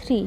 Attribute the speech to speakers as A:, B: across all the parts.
A: 3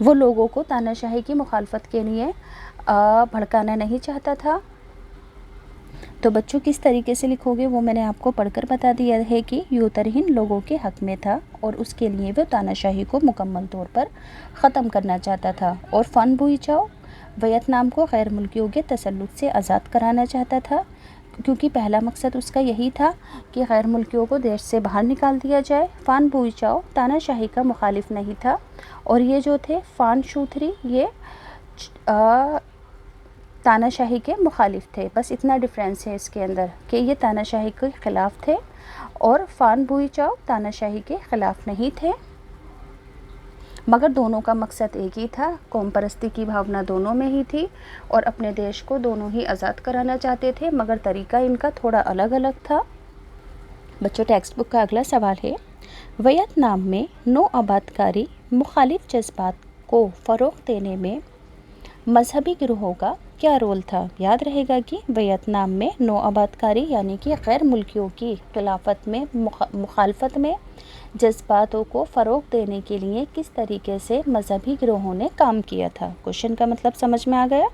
A: وہ لوگوں کو تاناشاہی کی مخالفت کے لیے بھڑکانا نہیں چاہتا تھا۔ تو بچوں کس طریقے سے لکھو گے وہ میں نے آپ کو پڑھ کر بتا دیا ہے کہ یو ترہین لوگوں کے حق میں تھا اور اس کے لیے وہ تاناشاہی کو مکمل طور پر ختم کرنا چاہتا تھا، اور فن بوئی چاؤ ویتنام کو غیر ملکیوں کے تسلط سے آزاد کرانا چاہتا تھا، کیونکہ پہلا مقصد اس کا یہی تھا کہ غیر ملکیوں کو دیش سے باہر نکال دیا جائے۔ فان بوئی چاؤ تاناشاہی کا مخالف نہیں تھا، اور یہ جو تھے فان شوتھری یہ تاناشاہی کے مخالف تھے۔ بس اتنا ڈفرینس ہے اس کے اندر کہ یہ تاناشاہی کے خلاف تھے اور فان بوئی چاؤ تاناشاہی کے خلاف نہیں تھے، مگر دونوں کا مقصد ایک ہی تھا، قوم پرستی کی بھاونا دونوں میں ہی تھی اور اپنے دیش کو دونوں ہی آزاد کرانا چاہتے تھے، مگر طریقہ ان کا تھوڑا الگ الگ تھا۔ بچوں ٹیکسٹ بک کا اگلا سوال ہے، ویتنام میں نو آباد کاری مخالف جذبات کو فروغ دینے میں مذہبی گروہوں کا کیا رول تھا؟ یاد رہے گا کہ ویتنام میں نو آباد کاری یعنی کہ غیر ملکیوں کی خلافت میں مخالفت میں جذباتوں کو فروغ دینے کے لیے کس طریقے سے مذہبی گروہوں نے کام کیا تھا۔ کوشچن کا مطلب سمجھ میں آ گیا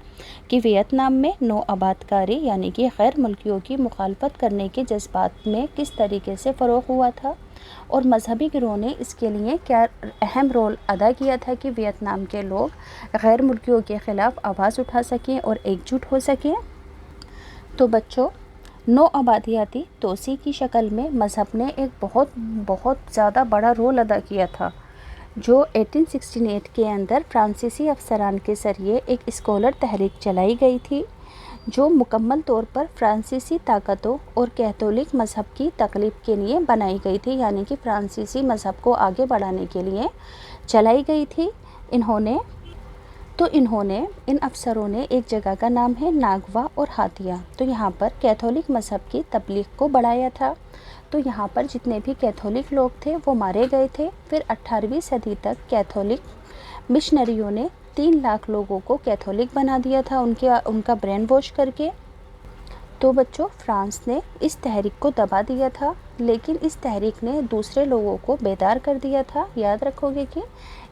A: کہ ویتنام میں نو آباد کاری یعنی کہ غیر ملکیوں کی مخالفت کرنے کے جذبات میں کس طریقے سے فروغ ہوا تھا، اور مذہبی گروہ نے اس کے لیے کیا اہم رول ادا کیا تھا کہ ویتنام کے لوگ غیر ملکیوں کے خلاف آواز اٹھا سکیں اور ایک جٹ ہو سکیں۔ تو بچوں نو آبادیاتی توسیع کی شکل میں مذہب نے ایک بہت زیادہ بڑا رول ادا کیا تھا، جو 1868 کے اندر فرانسیسی افسران کے ذریعے ایک اسکالر تحریک چلائی گئی تھی، جو مکمل طور پر فرانسیسی طاقتوں اور کیتھولک مذہب کی تقلیب کے لیے بنائی گئی تھی، یعنی کہ فرانسیسی مذہب کو آگے بڑھانے کے لیے چلائی گئی تھی۔ انہوں نے ان افسروں نے ایک جگہ کا نام ہے ناگوا اور ہاتھیا، تو یہاں پر کیتھولک مذہب کی تبلیغ کو بڑھایا تھا۔ تو یہاں پر جتنے بھی کیتھولک لوگ تھے وہ مارے گئے تھے۔ پھر 18ویں صدی تک کیتھولک مشنریوں نے 3 لاکھ لوگوں کو کیتھولک بنا دیا تھا ان کا برین واش کر کے۔ تو بچوں فرانس نے اس تحریک کو دبا دیا تھا، لیکن اس تحریک نے دوسرے لوگوں کو بیدار کر دیا تھا۔ یاد رکھو گے کہ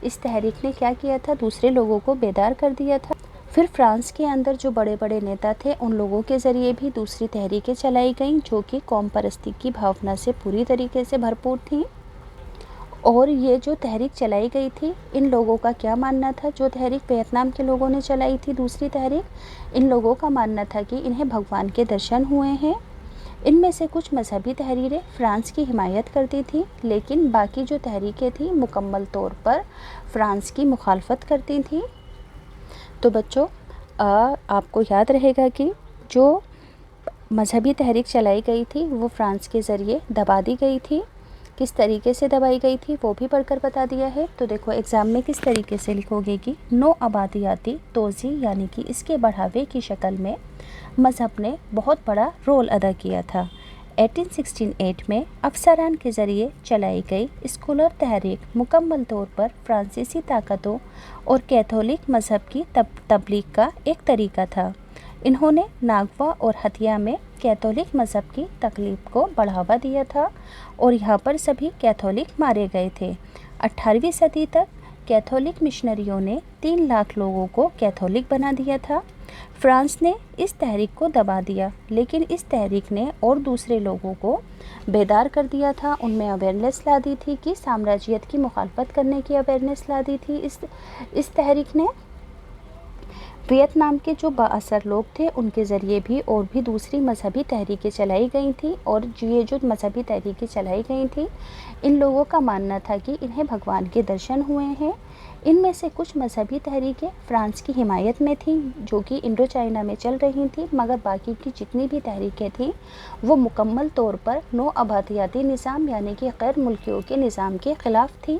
A: اس تحریک نے کیا کیا تھا، دوسرے لوگوں کو بیدار کر دیا تھا۔ پھر فرانس کے اندر جو بڑے بڑے نیتا تھے ان لوگوں کے ذریعے بھی دوسری تحریکیں چلائی گئیں، جو کہ قوم پرستی کی بھاونا سے پوری طریقے سے بھرپور تھیں۔ اور یہ جو تحریک چلائی گئی تھی ان لوگوں کا کیا ماننا تھا، جو تحریک ویتنام کے لوگوں نے چلائی تھی دوسری تحریک، ان لوگوں کا ماننا تھا کہ انہیں بھگوان کے درشن ہوئے ہیں۔ ان میں سے کچھ مذہبی تحریریں فرانس کی حمایت کرتی تھیں، لیکن باقی جو تحریکیں تھیں مکمل طور پر فرانس کی مخالفت کرتی تھیں۔ تو بچوں آپ کو یاد رہے گا کہ جو مذہبی تحریک چلائی گئی تھی وہ فرانس کے ذریعے دبا دی گئی تھی۔ کس طریقے سے دبائی گئی تھی وہ بھی پڑھ کر بتا دیا ہے۔ تو دیکھو ایگزام میں کس طریقے سے لکھو گے کہ نو آبادیاتی توسیع یعنی کہ اس کے بڑھاوے کی شکل میں مذہب نے بہت بڑا رول ادا کیا تھا۔ 1868 میں افسران کے ذریعے چلائی گئی اسکالر تحریک مکمل طور پر فرانسیسی طاقتوں اور کیتھولک مذہب کی تبلیغ کا ایک طریقہ تھا۔ انہوں نے ناگوا اور ہتھیا میں کیتھولک مذہب کی تقلیب کو بڑھاوا دیا تھا اور یہاں پر سبھی کیتھولک مارے گئے تھے۔ 18ویں صدی تک کیتھولک مشنریوں نے 3 لاکھ لوگوں کو کیتھولک بنا دیا تھا۔ فرانس نے اس تحریک کو دبا دیا، لیکن اس تحریک نے اور دوسرے لوگوں کو بیدار کر دیا تھا، ان میں اویئرنیس لا دی تھی کہ سامراجیت کی مخالفت کرنے کی اویئرنیس لا دی تھی اس تحریک نے۔ ویتنام کے جو بااثر لوگ تھے ان کے ذریعے بھی اور بھی دوسری مذہبی تحریکیں چلائی گئی تھیں، اور یہ جو مذہبی تحریکیں چلائی گئی تھیں ان لوگوں کا ماننا تھا کہ انہیں بھگوان کے درشن ہوئے ہیں۔ ان میں سے کچھ مذہبی تحریکیں فرانس کی حمایت میں تھیں جو کہ انڈو چائنا میں چل رہی تھیں، مگر باقی کی جتنی بھی تحریکیں تھیں وہ مکمل طور پر نو آبادیاتی نظام یعنی کہ غیر ملکیوں کے نظام کے خلاف تھیں۔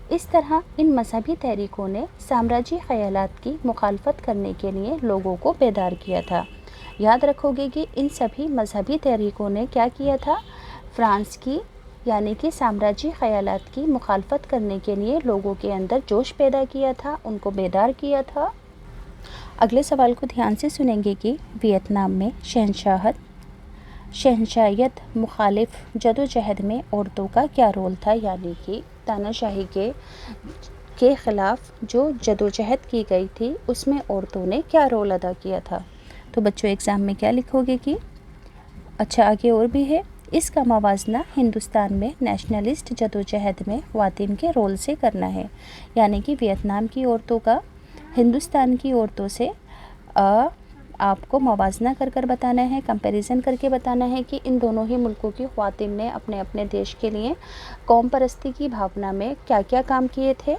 A: اس طرح ان مذہبی تحریکوں نے سامراجی خیالات کی مخالفت کرنے کے لیے لوگوں کو بیدار کیا تھا۔ یاد رکھو گے کہ ان سبھی مذہبی تحریکوں نے کیا کیا تھا، فرانس کی یعنی کہ سامراجی خیالات کی مخالفت کرنے کے لیے لوگوں کے اندر جوش پیدا کیا تھا، ان کو بیدار کیا تھا۔ اگلے سوال کو دھیان سے سنیں گے کہ ویتنام میں شہنشاہیت مخالف جدوجہد میں عورتوں کا کیا رول تھا، یعنی کہ تاناشاہی کے کے خلاف جو جدوجہد کی گئی تھی اس میں عورتوں نے کیا رول ادا کیا تھا؟ تو بچوں ایگزام میں کیا لکھو گے کہ اچھا آگے اور بھی ہے، اس کا موازنہ ہندوستان میں نیشنلسٹ جدوجہد میں خواتین کے رول سے کرنا ہے، یعنی کہ ویتنام کی عورتوں کا ہندوستان کی عورتوں سے آپ کو موازنہ کر بتانا ہے، کمپیریزن کر کے بتانا ہے کہ ان دونوں ہی ملکوں کی خواتین نے اپنے اپنے دیش کے لیے قوم پرستی کی بھاونا میں کیا کیا کام کیے تھے۔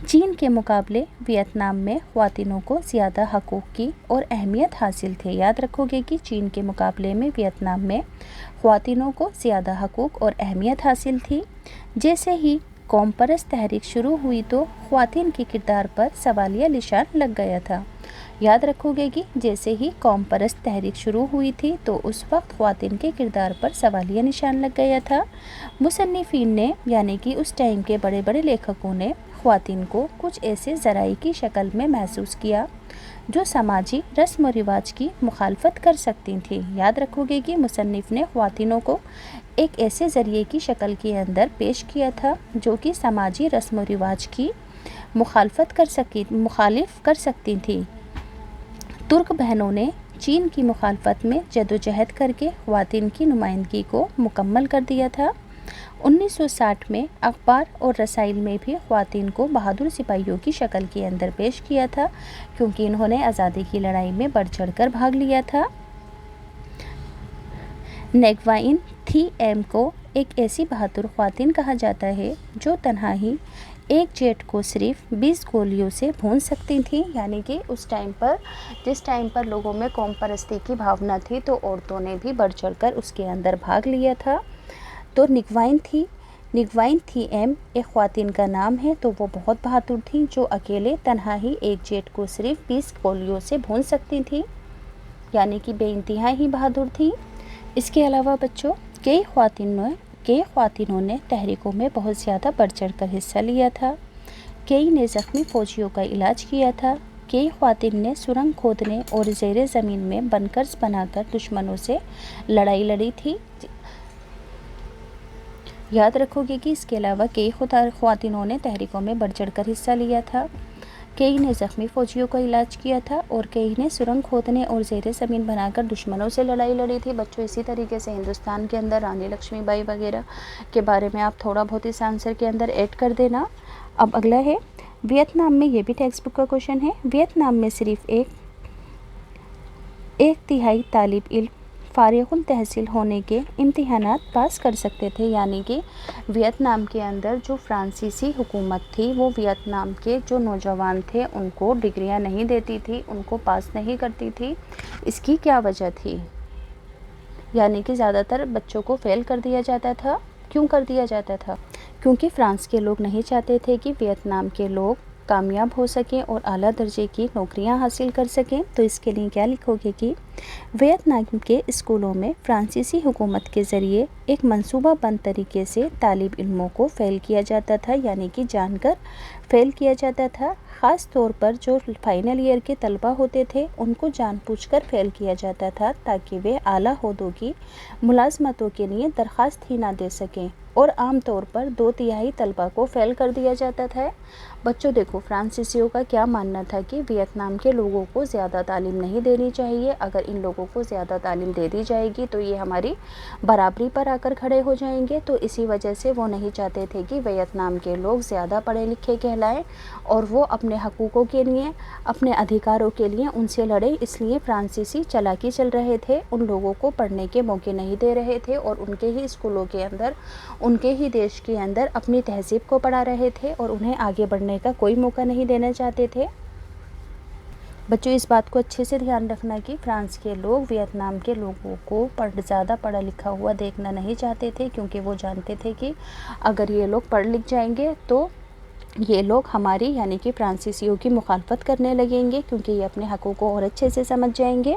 A: چین کے مقابلے ویتنام میں خواتینوں کو زیادہ حقوق کی اور اہمیت حاصل تھے۔ یاد رکھو گے کہ چین کے مقابلے میں ویتنام میں خواتینوں کو زیادہ حقوق اور اہمیت حاصل تھی۔ جیسے ہی قوم پرست تحریک شروع ہوئی تو خواتین کے کردار پر سوالیہ نشان لگ گیا تھا۔ یاد رکھو گے کہ جیسے ہی قوم پرست تحریک شروع ہوئی تھی تو اس وقت خواتین کے کردار پر سوالیہ نشان لگ گیا تھا۔ مصنفین نے یعنی کہ اس ٹائم کے بڑے بڑے لیکھکوں نے خواتین کو کچھ ایسے ذرائع کی شکل میں محسوس کیا جو سماجی رسم و رواج کی مخالفت کر سکتی تھیں۔ یاد رکھو گے کہ مصنف نے خواتینوں کو ایک ایسے ذریعے کی شکل کے اندر پیش کیا تھا جو کہ سماجی رسم و رواج کی مخالف کر سکتی تھیں۔ ترک بہنوں نے چین کی مخالفت میں جدوجہد کر کے خواتین کی نمائندگی کو مکمل کر دیا تھا۔ 1960 میں اخبار اور رسائل میں بھی خواتین کو بہادر سپاہیوں کی شکل کے اندر پیش کیا تھا کیونکہ انہوں نے آزادی کی لڑائی میں بڑھ چڑھ کر بھاگ لیا تھا۔ نیگوائن تھی ایم کو ایک ایسی بہادر خواتین کہا جاتا ہے جو تنہا ہی ایک جیٹ کو صرف 20 گولیوں سے بھون سکتی تھیں، یعنی کہ جس ٹائم پر لوگوں میں قوم پرستی کی بھاونا تھی تو عورتوں نے بھی بڑھ چڑھ کر اس کے اندر بھاگ لیا تھا۔ تو نیگوائن تھی ایم ایک خواتین کا نام ہے، تو وہ بہت بہادر تھیں جو اکیلے تنہا ہی ایک جیٹ کو صرف 20 گولیوں سے بھون سکتی تھیں، یعنی کہ بے انتہا ہی بہادر تھیں۔ اس کے علاوہ بچوں کئی خواتینوں نے تحریکوں میں بہت زیادہ بڑھ چڑھ کر حصہ لیا تھا۔ کئی نے زخمی فوجیوں کا علاج کیا تھا۔ کئی خواتین نے سرنگ کھودنے اور زیر زمین میں بنکرز بنا کر دشمنوں سے لڑائی لڑی تھی۔ یاد رکھو گے کہ اس کے علاوہ کئی خواتینوں نے تحریکوں میں بڑھ چڑھ کر حصہ لیا تھا۔ کئی نے زخمی فوجیوں کا علاج کیا تھا اور کئی نے سرنگ کھودنے اور زیر زمین بنا کر دشمنوں سے لڑائی لڑی تھی۔ بچوں اسی طریقے سے ہندوستان کے اندر رانی لکشمی بائی وغیرہ کے بارے میں آپ تھوڑا بہت اس آنسر کے اندر ایڈ کر دینا۔ اب اگلا ہے ویتنام میں، یہ بھی ٹیکسٹ بک کا کوشچن ہے، ویتنام میں صرف ایک تہائی طالب علم فارغ التحصیل ہونے کے امتحانات پاس کر سکتے تھے، یعنی کہ ویتنام کے اندر جو فرانسیسی حکومت تھی وہ ویتنام کے جو نوجوان تھے ان کو ڈگریاں نہیں دیتی تھی، ان کو پاس نہیں کرتی تھی۔ اس کی کیا وجہ تھی؟ یعنی کہ زیادہ تر بچوں کو فیل کر دیا جاتا تھا۔ کیوں کر دیا جاتا تھا؟ کیونکہ فرانس کے لوگ نہیں چاہتے تھے کہ ویتنام کے لوگ کامیاب ہو سکیں اور اعلیٰ درجے کی نوکریاں حاصل کر سکیں۔ تو اس کے لیے کیا لکھو گے کہ ویتنام کے اسکولوں میں فرانسیسی حکومت کے ذریعے ایک منصوبہ بند طریقے سے طالب علموں کو فیل کیا جاتا تھا، یعنی کہ جان کر فیل کیا جاتا تھا۔ خاص طور پر جو فائنل ایئر کے طلبہ ہوتے تھے ان کو جان بوجھ کر فیل کیا جاتا تھا تاکہ وہ اعلیٰ عہدوں کی ملازمتوں کے لیے درخواست ہی نہ دے سکیں، اور عام طور پر 2/3 طلبہ کو فیل کر دیا جاتا تھا۔ بچوں دیکھو فرانسیسیوں کا کیا ماننا تھا کہ ویتنام کے لوگوں کو زیادہ تعلیم نہیں دینی چاہیے، اگر ان لوگوں کو زیادہ تعلیم دے دی جائے گی تو یہ ہماری برابری پر آ کر کھڑے ہو جائیں گے۔ تو اسی وجہ سے وہ نہیں چاہتے تھے کہ ویتنام کے لوگ زیادہ پڑھے لکھے کہلائیں اور وہ اپنے حقوقوں کے لیے، اپنے ادھیکاروں کے لیے ان سے لڑیں۔ اس لیے فرانسیسی چالاکی چل رہے تھے، ان لوگوں کو پڑھنے کے موقع نہیں دے رہے تھے اور ان کے ہی اسکولوں کے اندر، ان کے ہی دیش کے اندر اپنی تہذیب کو پڑھا رہے تھے اور انہیں آگے بڑھنے کا کوئی موقع نہیں دینا چاہتے تھے۔ بچوں اس بات کو اچھے سے دھیان رکھنا کہ فرانس کے لوگ ویتنام کے لوگوں کو زیادہ پڑھا لکھا ہوا دیکھنا نہیں چاہتے تھے، کیونکہ وہ جانتے تھے کہ اگر یہ لوگ پڑھ لکھ جائیں گے تو یہ لوگ ہماری یعنی کہ فرانسیسیوں کی مخالفت کرنے لگیں گے، کیونکہ یہ اپنے حقوق کو اور اچھے سے سمجھ جائیں گے۔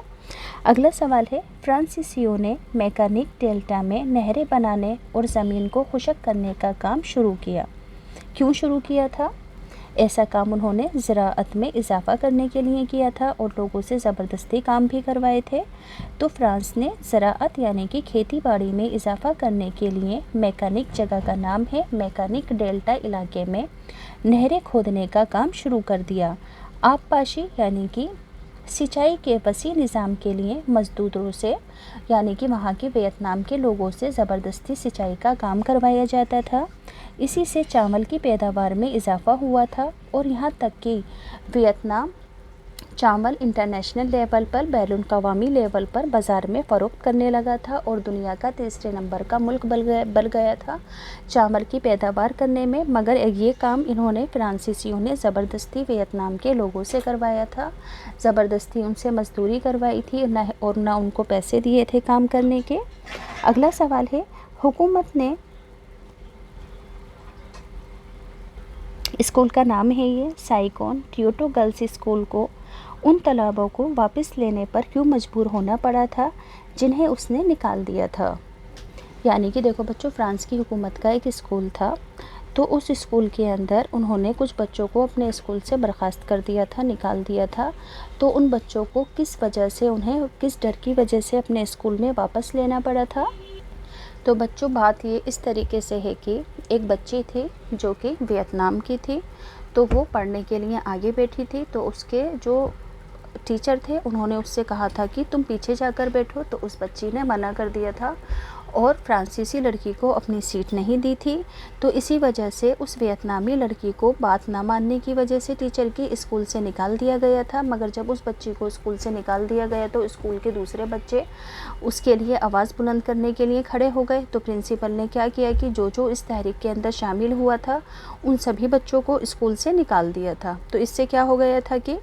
A: اگلا سوال ہے فرانسیسیوں نے میکانک ڈیلٹا میں نہریں بنانے اور زمین کو خشک کرنے کا کام شروع کیا۔ کیوں شروع کیا تھا؟ ایسا کام انہوں نے زراعت میں اضافہ کرنے کے لیے کیا تھا اور لوگوں سے زبردستی کام بھی کروائے تھے۔ تو فرانس نے زراعت یعنی کہ کھیتی باڑی میں اضافہ کرنے کے لیے میکانک، جگہ کا نام ہے میکانک، ڈیلٹا علاقے میں نہریں کھودنے کا کام شروع کر دیا۔ آب پاشی یعنی کہ سینچائی کے وسیع نظام کے لیے مزدوروں سے یعنی کہ وہاں کے ویتنام کے لوگوں سے زبردستی سینچائی کا کام کروایا جاتا تھا۔ اسی سے چاول کی پیداوار میں اضافہ ہوا تھا اور یہاں تک کہ ویتنام چاول انٹرنیشنل لیول پر، بین الاقوامی لیول پر بازار میں فروخت کرنے لگا تھا اور دنیا کا تیسرے نمبر کا ملک بن گیا تھا چاول کی پیداوار کرنے میں۔ مگر یہ کام انہوں نے فرانسیسیوں نے زبردستی ویتنام کے لوگوں سے کروایا تھا، زبردستی ان سے مزدوری کروائی تھی اور نہ ان کو پیسے دیے تھے کام کرنے کے۔ اگلا سوال ہے، حکومت نے اسکول کا نام ہے یہ سائیکون ٹیوٹو گرلز اسکول کو ان طلباء کو واپس لینے پر کیوں مجبور ہونا پڑا تھا جنہیں اس نے نکال دیا تھا؟ یعنی کہ دیکھو بچوں، فرانس کی حکومت کا ایک اسکول تھا، تو اس اسکول کے اندر انہوں نے کچھ بچوں کو اپنے اسکول سے برخاست کر دیا تھا، نکال دیا تھا۔ تو ان بچوں کو کس وجہ سے، انہیں کس ڈر کی وجہ سے اپنے اسکول میں واپس لینا پڑا تھا؟ تو بچوں بات یہ اس طریقے سے ہے کہ ایک بچی تھی جو کہ ویتنام کی تھی، تو وہ پڑھنے کے لیے آگے بیٹھی تھی، تو اس کے جو ٹیچر تھے انہوں نے اس سے کہا تھا کہ تم پیچھے جا کر بیٹھو، تو اس بچی نے منع کر دیا تھا اور فرانسیسی لڑکی کو اپنی سیٹ نہیں دی تھی۔ تو اسی وجہ سے اس ویتنامی لڑکی کو بات نہ ماننے کی وجہ سے ٹیچر کی اسکول سے نکال دیا گیا تھا۔ مگر جب اس بچی کو اسکول سے نکال دیا گیا تو اسکول کے دوسرے بچے اس کے لیے آواز بلند کرنے کے لیے کھڑے ہو گئے۔ تو پرنسپل نے کیا کیا کہ جو اس تحریک کے اندر شامل ہوا تھا ان سبھی بچوں کو اسکول سے نکال دیا تھا۔ تو اس سے کیا ہو گیا تھا کہ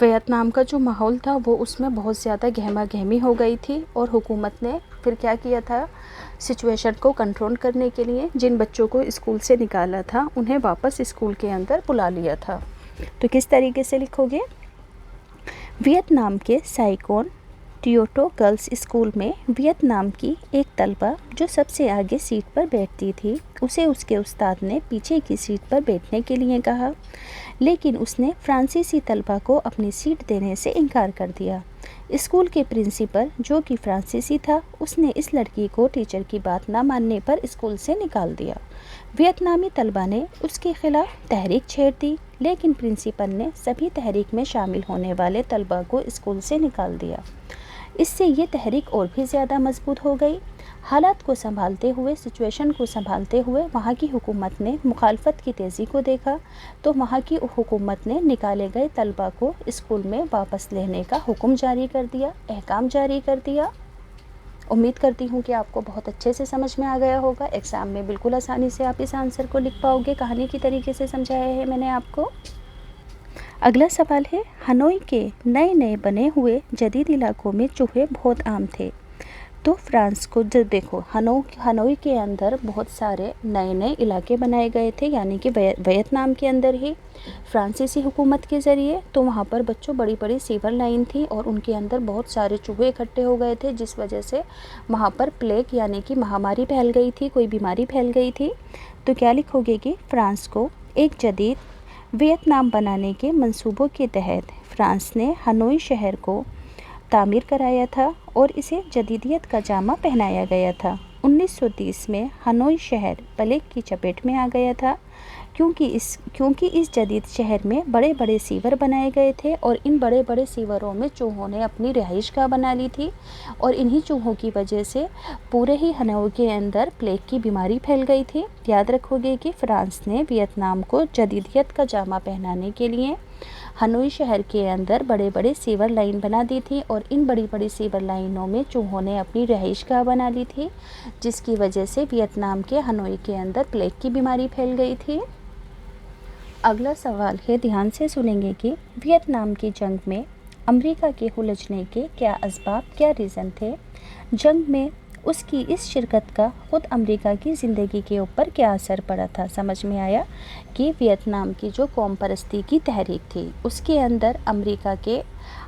A: ویتنام کا جو ماحول تھا وہ اس میں بہت زیادہ گہما گہمی ہو گئی تھی، اور حکومت نے پھر کیا کیا تھا، سچویشن کو کنٹرول کرنے کے لیے جن بچوں کو اسکول سے نکالا تھا انہیں واپس اسکول کے اندر بلا لیا تھا۔ تو کس طریقے سے لکھو گے؟ ویتنام کے سائیکون ٹیوٹو گرلز اسکول میں ویتنام کی ایک طالبہ جو سب سے آگے سیٹ پر بیٹھتی تھی، اسے اس کے استاد نے پیچھے کی سیٹ پر بیٹھنے کے لیے کہا، لیکن اس نے فرانسیسی طالبہ کو اپنی سیٹ دینے سے انکار کر دیا۔ اسکول کے پرنسپل جو کہ فرانسیسی تھا، اس نے اس لڑکی کو ٹیچر کی بات نہ ماننے پر اسکول سے نکال دیا۔ ویتنامی طلبہ نے اس کے خلاف تحریک چھیڑ دی، لیکن پرنسپل نے سبھی تحریک میں شامل ہونے والے طلبہ کو اسکول سے نکال دیا۔ اس سے یہ تحریک اور بھی زیادہ مضبوط ہو گئی۔ حالات کو سنبھالتے ہوئے، سچویشن کو سنبھالتے ہوئے وہاں کی حکومت نے مخالفت کی تیزی کو دیکھا، تو وہاں کی حکومت نے نکالے گئے طلبہ کو اسکول میں واپس لینے کا حکم جاری کر دیا، احکام جاری کر دیا۔ امید کرتی ہوں کہ آپ کو بہت اچھے سے سمجھ میں آ گیا ہوگا۔ ایگزام میں بالکل آسانی سے آپ اس آنسر کو لکھ پاؤ گے، کہانی کی طریقے سے سمجھایا ہے میں نے آپ کو۔ اگلا سوال ہے، ہنوئی کے نئے بنے ہوئے جدید علاقوں میں چوہے بہت عام تھے۔ تو فرانس کو دیکھو، ہنوئی کے اندر بہت سارے نئے علاقے بنائے گئے تھے، یعنی کہ ویتنام کے اندر ہی فرانسیسی حکومت کے ذریعے۔ تو وہاں پر بچوں بڑی بڑی سیور لائن تھی اور ان کے اندر بہت سارے چوہے اکٹھے ہو گئے تھے، جس وجہ سے وہاں پر پلیگ یعنی کہ مہاماری پھیل گئی تھی، کوئی بیماری پھیل گئی تھی۔ تو کیا لکھو گے کہ فرانس کو ایک جدید ویتنام بنانے کے منصوبوں کے تحت فرانس نے ہنوئی شہر کو تعمیر کرایا تھا اور اسے جدیدیت کا جامہ پہنایا گیا تھا۔ 1930 میں ہنوئی شہر پلیگ کی چپیٹ میں آ گیا تھا، کیونکہ اس جدید شہر میں بڑے بڑے سیور بنائے گئے تھے اور ان بڑے بڑے سیوروں میں چوہوں نے اپنی رہائش گاہ بنا لی تھی، اور انہی چوہوں کی وجہ سے پورے ہی ہنوئی کے اندر پلیگ کی بیماری پھیل گئی تھی۔ یاد رکھو گے کہ فرانس نے ویتنام کو جدیدیت کا جامہ پہنانے کے لیے ہنوئی شہر کے اندر بڑے بڑے سیور لائن بنا دی تھی، اور ان بڑی بڑی سیور لائنوں میں چوہوں نے اپنی رہائش گاہ بنا لی تھی، جس کی وجہ سے ویتنام کے ہنوئی کے اندر پلیگ کی بیماری پھیل گئی تھی۔ اگلا سوال ہے، دھیان سے سنیں گے کہ ویتنام کی جنگ میں امریکہ کے الجھنے کے کیا اسباب، کیا ریزن تھے؟ جنگ میں اس کی اس شرکت کا خود امریکہ کی زندگی کے اوپر کیا اثر پڑا تھا؟ سمجھ میں آیا کہ ویتنام کی جو قوم پرستی کی تحریک تھی اس کے اندر امریکہ کے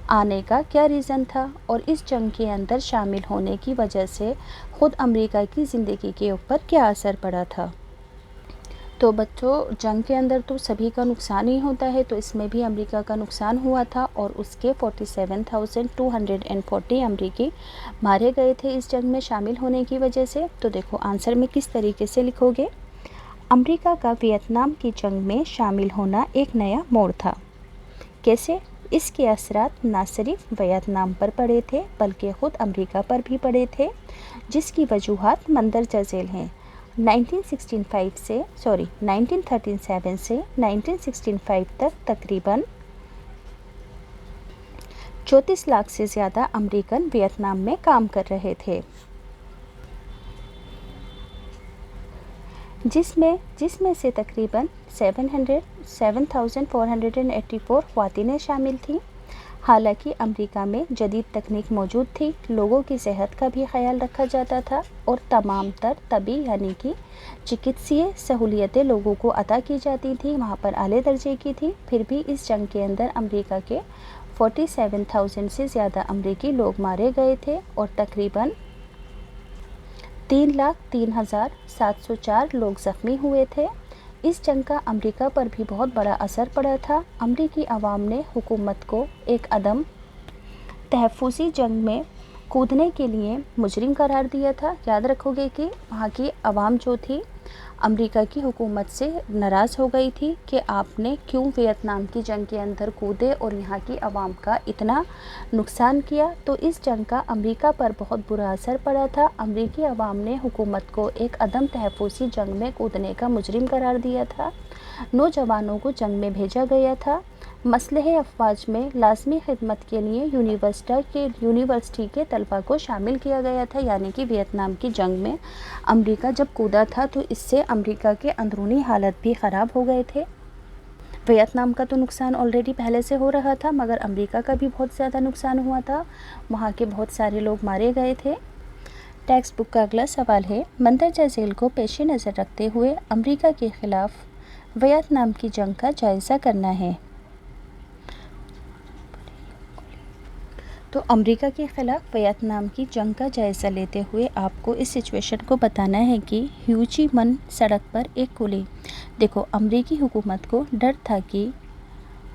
A: آنے کا کیا ریزن تھا، اور اس جنگ کے اندر شامل ہونے کی وجہ سے خود امریکہ کی زندگی کے اوپر کیا اثر پڑا تھا؟ تو بچوں جنگ کے اندر تو سبھی کا نقصان ہی ہوتا ہے، تو اس میں بھی امریکہ کا نقصان ہوا تھا اور اس کے 47,240 امریکی مارے گئے تھے اس جنگ میں شامل ہونے کی وجہ سے۔ تو دیکھو آنسر میں کس طریقے سے لکھو گے؟ امریکہ کا ویتنام کی جنگ میں شامل ہونا ایک نیا موڑ تھا۔ کیسے؟ اس کے اثرات نہ صرف ویتنام پر پڑے تھے بلکہ خود امریکہ پر بھی پڑے تھے، جس کی وجوہات مندرجہ ذیل ہیں۔ 1937 سے 1965 تک تقریباً 34 لاکھ سے زیادہ امریکن ویتنام میں کام کر رہے تھے، جس میں سے تقریباً 7,484 خواتینیں شامل تھیں۔ حالانکہ امریکہ میں جدید تکنیک موجود تھی، لوگوں کی صحت کا بھی خیال رکھا جاتا تھا اور تمام تر طبی یعنی کہ چکتسیہ سہولیتیں لوگوں کو عطا کی جاتی تھیں، وہاں پر اعلیٰ درجے کی تھی۔ پھر بھی اس جنگ کے اندر امریکہ کے 47,000 سے زیادہ امریکی لوگ مارے گئے تھے اور تقریباً 3,03,704 لوگ زخمی ہوئے تھے۔ اس جنگ کا امریکہ پر بھی بہت بڑا اثر پڑا تھا۔ امریکی عوام نے حکومت کو ایک عدم تحفظی جنگ میں کودنے کے لیے مجرم قرار دیا تھا۔ یاد رکھو گے کہ وہاں کی عوام جو تھی امریکہ کی حکومت سے ناراض ہو گئی تھی کہ آپ نے کیوں ویتنام کی جنگ کے اندر کودے اور یہاں کی عوام کا اتنا نقصان کیا۔ تو اس جنگ کا امریکہ پر بہت برا اثر پڑا تھا۔ امریکی عوام نے حکومت کو ایک عدم تحفظی جنگ میں کودنے کا مجرم قرار دیا تھا۔ نوجوانوں کو جنگ میں بھیجا گیا تھا۔ مسلح افواج میں لازمی خدمت کے لیے یونیورسٹی کے طلباء کو شامل کیا گیا تھا، یعنی کہ ویتنام کی جنگ میں امریکہ جب کودا تھا تو اس سے امریکہ کے اندرونی حالت بھی خراب ہو گئے تھے۔ ویتنام کا تو نقصان آلریڈی پہلے سے ہو رہا تھا، مگر امریکہ کا بھی بہت زیادہ نقصان ہوا تھا، وہاں کے بہت سارے لوگ مارے گئے تھے۔ ٹیکسٹ بک کا اگلا سوال ہے، مندرجہ ذیل کو پیش نظر رکھتے ہوئے امریکہ کے خلاف ویتنام کی جنگ کا جائزہ کرنا ہے۔ تو امریکہ کے خلاف ویتنام کی جنگ کا جائزہ لیتے ہوئے آپ کو اس سچویشن کو بتانا ہے کہ ہیو چی من سڑک پر ایک گولی۔ دیکھو امریکی حکومت کو ڈر تھا کہ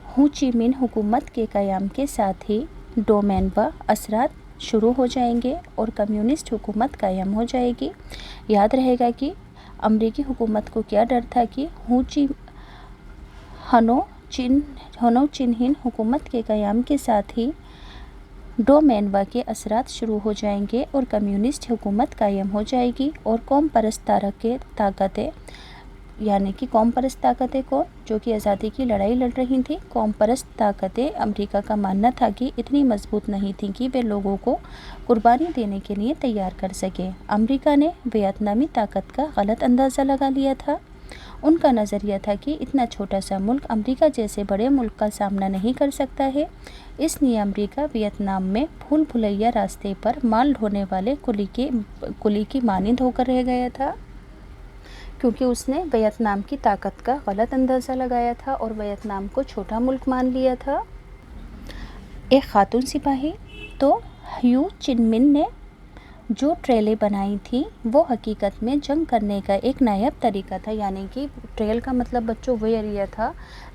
A: ہو چی من حکومت کے قیام کے ساتھ ہی ڈومینوا اثرات شروع ہو جائیں گے اور کمیونسٹ حکومت قائم ہو جائے گی۔ یاد رہے گا کہ امریکی حکومت کو کیا ڈر تھا کہ ہنو چن ہن حکومت کے قیام کے ساتھ ہی ڈومینوا کے اثرات شروع ہو جائیں گے اور کمیونسٹ حکومت قائم ہو جائے گی اور قوم پرست طاقتیں یعنی کہ قوم پرست طاقتیں کو جو کہ آزادی کی لڑائی لڑ رہی تھیں، قوم پرست طاقتیں امریکہ کا ماننا تھا کہ اتنی مضبوط نہیں تھیں کہ وہ لوگوں کو قربانی دینے کے لیے تیار کر سکے۔ امریکہ نے ویتنامی طاقت کا غلط اندازہ لگا لیا تھا۔ ان کا نظریہ تھا کہ اتنا چھوٹا سا ملک امریکہ جیسے بڑے ملک کا سامنا نہیں کر سکتا ہے، اس لیے امریکہ ویتنام میں بھول بھلیا راستے پر مال ڈھونے والے کلی کی مانند ہو کر رہ گیا تھا، کیونکہ اس نے ویتنام کی طاقت کا غلط اندازہ لگایا تھا اور ویتنام کو چھوٹا ملک مان لیا تھا۔ ایک خاتون سپاہی، تو ہیو چن من نے جو ٹریلیں بنائی تھیں وہ حقیقت میں جنگ کرنے کا ایک نایاب طریقہ تھا، یعنی کہ ٹریل کا مطلب بچوں وہ ایریا تھا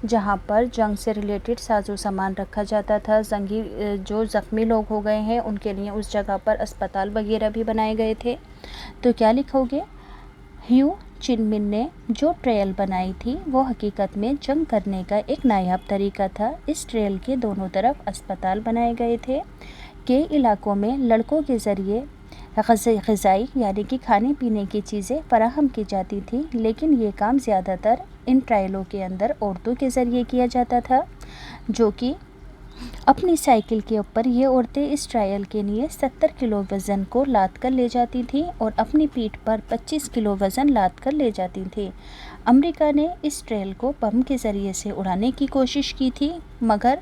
A: جہاں پر جنگ سے ریلیٹڈ ساز و سامان رکھا جاتا تھا، جو زخمی لوگ ہو گئے ہیں ان کے لیے اس جگہ پر اسپتال وغیرہ بھی بنائے گئے تھے۔ تو کیا لکھو گے؟ ہیو چن من نے جو ٹریل بنائی تھی وہ حقیقت میں جنگ کرنے کا ایک نایاب طریقہ تھا۔ اس ٹریل کے دونوں طرف اسپتال بنائے گئے تھے۔ کئی علاقوں میں لڑکوں کے ذریعے غذائی یعنی کہ کھانے پینے کی چیزیں فراہم کی جاتی تھیں، لیکن یہ کام زیادہ تر ان ٹرائلوں کے اندر عورتوں کے ذریعے کیا جاتا تھا، جو کہ اپنی سائیکل کے اوپر یہ عورتیں اس ٹرائل کے لیے 70 کلو وزن کو لاد کر لے جاتی تھیں اور اپنی پیٹھ پر 25 کلو وزن لاد کر لے جاتی تھیں۔ امریکہ نے اس ٹریل کو بم کے ذریعے سے اڑانے کی کوشش کی تھی، مگر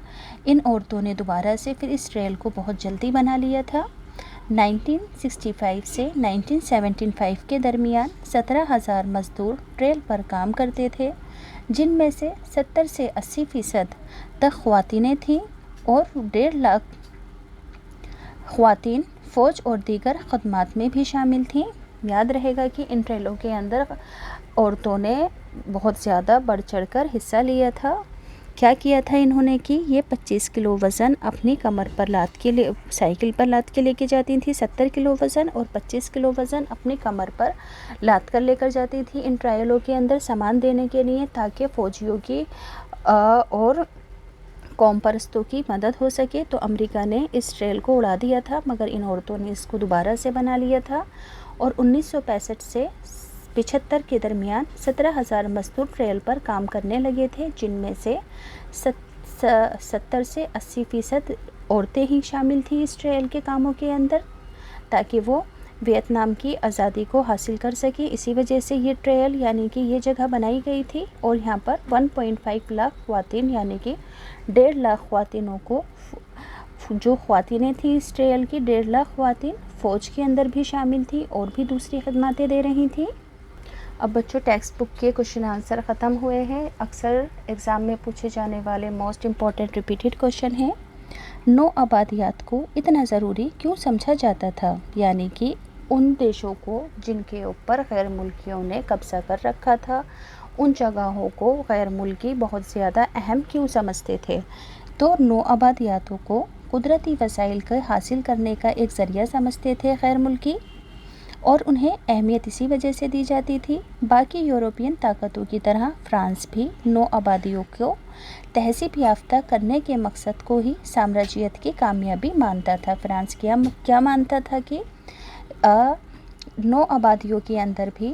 A: ان عورتوں نے دوبارہ سے پھر اس ٹریل کو بہت جلدی بنا لیا تھا۔ 1965 سے 1975 کے درمیان 17,000 مزدور ٹریل پر کام کرتے تھے، جن میں سے 70 سے 80% تک خواتینیں تھیں اور 1.5 لاکھ خواتین فوج اور دیگر خدمات میں بھی شامل تھیں۔ یاد رہے گا کہ ان ٹرائلوں کے اندر عورتوں نے بہت زیادہ بڑھ چڑھ کر حصہ لیا تھا۔ کیا کیا تھا انہوں نے کہ یہ 25 کلو وزن اپنی کمر پر لاد کے سائیکل پر لاد کے لے کے جاتی تھیں، 70 کلو وزن اور 25 کلو وزن اپنی کمر پر لاد کر لے کر جاتی تھی ان ٹرائلوں کے اندر سامان دینے کے لیے، تاکہ فوجیوں کی اور قوم پرستوں کی مدد ہو سکے۔ تو امریکہ نے اس ٹرائل کو اڑا دیا تھا، مگر ان عورتوں نے اس کو دوبارہ سے بنا لیا تھا، اور 1965 سے 75 کے درمیان 17,000 مزدور ٹرائل پر کام کرنے لگے تھے، جن میں سے 70 سے 80% عورتیں ہی شامل تھیں اس ٹرائل کے کاموں کے اندر، تاکہ وہ ویتنام کی آزادی کو حاصل کر سکیں۔ اسی وجہ سے یہ ٹرائل یعنی کہ یہ جگہ بنائی گئی تھی، اور یہاں پر 1.5 لاکھ خواتین یعنی کہ 1.5 لاکھ خواتینوں کو، جو خواتینیں تھیں اس ٹرائل کی 1.5 لاکھ خواتین فوج کے اندر بھی شامل تھیں اور بھی دوسری خدماتیں دے رہی تھیں۔ اب بچوں ٹیکسٹ بک کے کوشچن آنسر ختم ہوئے ہیں۔ اکثر ایگزام میں پوچھے جانے والے موسٹ امپورٹنٹ ریپیٹڈ کوشچن ہیں، نو آبادیات کو اتنا ضروری کیوں سمجھا جاتا تھا؟ یعنی کہ ان دیشوں کو جن کے اوپر غیر ملکیوں نے قبضہ کر رکھا تھا، ان جگہوں کو غیر ملکی بہت زیادہ اہم کیوں سمجھتے تھے؟ تو نو آبادیاتوں کو قدرتی وسائل کا حاصل کرنے کا ایک ذریعہ سمجھتے تھے غیر ملکی، اور انہیں اہمیت اسی وجہ سے دی جاتی تھی۔ باقی یورپین طاقتوں کی طرح فرانس بھی نو آبادیوں کو تہذیب یافتہ کرنے کے مقصد کو ہی سامراجیت کی کامیابی مانتا تھا۔ فرانس کیا مانتا تھا کہ نو آبادیوں کے اندر بھی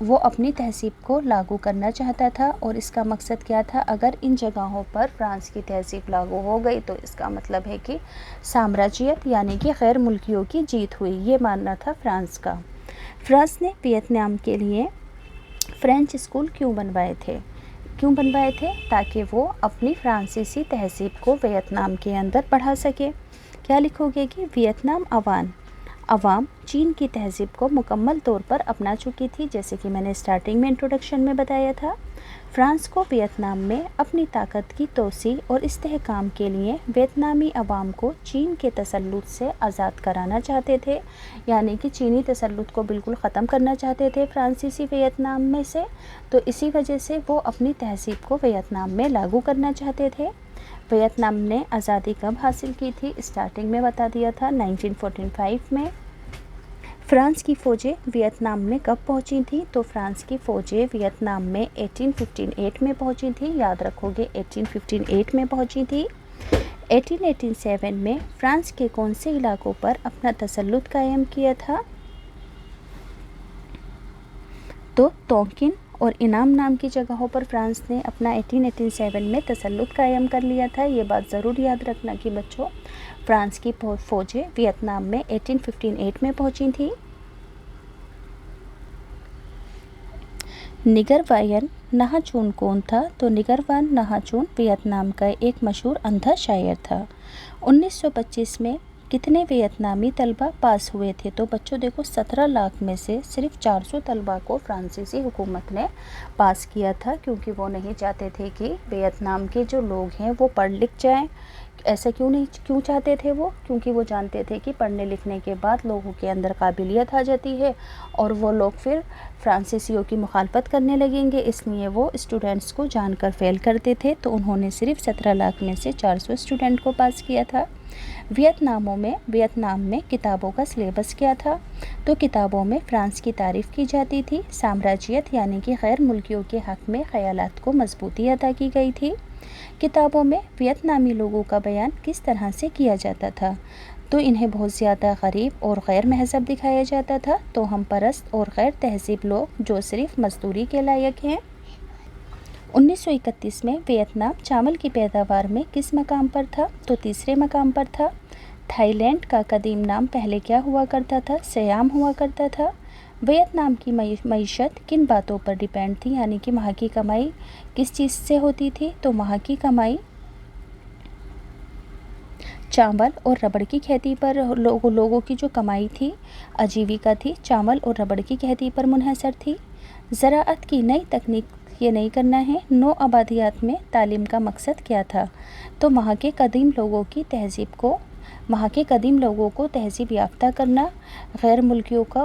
A: وہ اپنی تہذیب کو لاگو کرنا چاہتا تھا، اور اس کا مقصد کیا تھا؟ اگر ان جگہوں پر فرانس کی تہذیب لاگو ہو گئی تو اس کا مطلب ہے کہ سامراجیت یعنی کہ غیر ملکیوں کی جیت ہوئی، یہ ماننا تھا فرانس کا۔ فرانس نے ویتنام کے لیے فرینچ اسکول کیوں بنوائے تھے؟ تاکہ وہ اپنی فرانسیسی تہذیب کو ویتنام کے اندر بڑھا سکے۔ کیا لکھو گے کہ ویتنام عوام چین کی تہذیب کو مکمل طور پر اپنا چکی تھی، جیسے کہ میں نے اسٹارٹنگ میں انٹروڈکشن میں بتایا تھا۔ فرانس کو ویتنام میں اپنی طاقت کی توسیع اور استحکام کے لیے ویتنامی عوام کو چین کے تسلط سے آزاد کرانا چاہتے تھے، یعنی کہ چینی تسلط کو بالکل ختم کرنا چاہتے تھے فرانسیسی ویتنام میں سے، تو اسی وجہ سے وہ اپنی تہذیب کو ویتنام میں لاگو کرنا چاہتے تھے۔ ویتنام نے آزادی کب حاصل کی تھی؟ اسٹارٹنگ میں بتا دیا تھا 1945 میں۔ فرانس کی فوجیں ویتنام میں کب پہنچی تھیں؟ تو فرانس کی فوجیں ویتنام میں 1858 میں پہنچی تھیں، یاد رکھو گے 1858 میں پہنچی تھی۔ 1887 میں فرانس کے کون سے علاقوں پر اپنا تسلط قائم کیا تھا؟ تو تونکن اور انعام نام کی جگہوں پر فرانس نے اپنا 1887 میں تسلط قائم کر لیا تھا۔ یہ بات ضرور یاد رکھنا کہ بچوں فرانس کی فوجیں ویتنام میں 1858 میں پہنچی تھیں۔ نگروان نہاچون کون تھا؟ تو نگروان نہاچون ویتنام کا ایک مشہور اندھا شاعر تھا۔ 1925 میں کتنے ویتنامی طلبہ پاس ہوئے تھے؟ تو بچوں دیکھو 17 لاکھ میں سے صرف 400 طلبہ کو فرانسیسی حکومت نے پاس کیا تھا، کیونکہ وہ نہیں چاہتے تھے کہ ویتنام کے جو لوگ ہیں وہ پڑھ لکھ جائیں۔ ایسا کیوں چاہتے تھے وہ؟ کیونکہ وہ جانتے تھے کہ پڑھنے لکھنے کے بعد لوگوں کے اندر قابلیت آ جاتی ہے اور وہ لوگ پھر فرانسیسیوں کی مخالفت کرنے لگیں گے، اس لیے وہ اسٹوڈنٹس کو جان کر فیل کرتے تھے۔ تو انہوں نے صرف 17 لاکھ میں سے 400 اسٹوڈنٹ کو پاس کیا تھا۔ ویتنام میں کتابوں کا سلیبس کیا تھا؟ تو کتابوں میں فرانس کی تعریف کی جاتی تھی، سامراجیت یعنی کہ غیر ملکیوں کے حق میں خیالات کو مضبوطی عطا کی گئی تھی۔ کتابوں میں ویتنامی لوگوں کا بیان کس طرح سے کیا جاتا تھا؟ تو انہیں بہت زیادہ غریب اور غیر مہذب دکھایا جاتا تھا، تو ہم پرست اور غیر تہذیب لوگ جو صرف مزدوری کے لائق ہیں۔ 1931 میں ویتنام چاول کی پیداوار میں کس مقام پر تھا؟ تو تیسرے مقام پر تھا۔ تھائی لینڈ کا قدیم نام پہلے کیا ہوا کرتا تھا؟ سیام ہوا کرتا تھا۔ ویتنام کی معیشت کن باتوں پر ڈیپینڈ تھی، یعنی کہ وہاں کی کمائی کس چیز سے ہوتی تھی؟ تو وہاں کی کمائی چاول اور ربڑ کی کھیتی پر، لوگوں کی جو کمائی تھی آجیویکا تھی چاول اور ربڑ کی کھیتی پر منحصر تھی۔ زراعت کی نئی تکنیک یہ نہیں کرنا ہے۔ نو آبادیات میں تعلیم کا مقصد کیا تھا؟ تو وہاں کے قدیم لوگوں کو تہذیب یافتہ کرنا، غیر ملکیوں کا